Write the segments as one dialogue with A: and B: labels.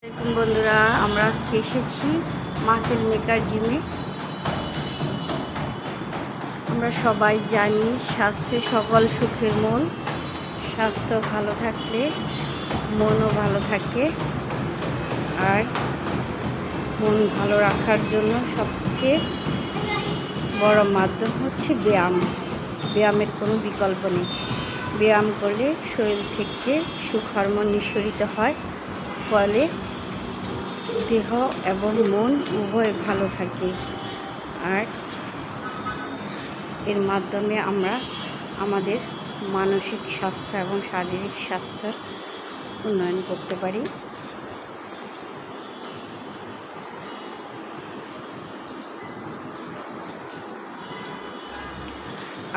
A: আসসালামাইকুম বন্ধুরা, আমরা আজকে এসেছি মাসেল মেকার জিমে। আমরা সবাই জানি স্বাস্থ্য সকল সুখের মূল। স্বাস্থ্য ভালো থাকলে মনও ভালো থাকে। আর মন ভালো রাখার জন্য সবচেয়ে বড় মাধ্যম হচ্ছে ব্যায়াম। ব্যায়ামের কোনো বিকল্প নেই। ব্যায়াম করলে শরীর থেকে সুখ হরমোন নিঃসরিত হয়, ফলে দেহ এবং মন উভয় ভালো থাকে। আর এর মাধ্যমে আমরা আমাদের মানসিক স্বাস্থ্য এবং শারীরিক স্বাস্থ্যের উন্নয়ন করতে পারি।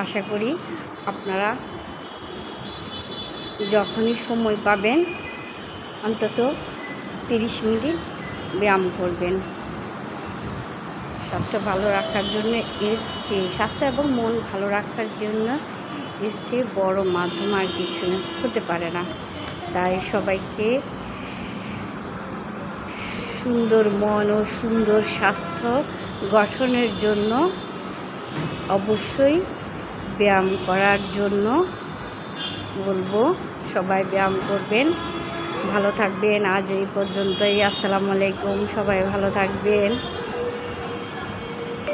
A: আশা করি আপনারা যখনই সময় পাবেন অন্তত 30 মিনিট ব্যায়াম করবেন। স্বাস্থ্য ভালো রাখার জন্য স্বাস্থ্য এবং মন ভালো রাখার জন্য এর চেয়ে বড় মাধ্যম আর কিছু হতে পারে না। তাই সবাইকে সুন্দর মন ও সুন্দর স্বাস্থ্য গঠনের জন্য অবশ্যই ব্যায়াম করার জন্য বলবো। সবাই ব্যায়াম করবেন, ভালো থাকবেন। আজ এই পর্যন্তই। আসসালামু আলাইকুম। সবাই ভালো থাকবেন।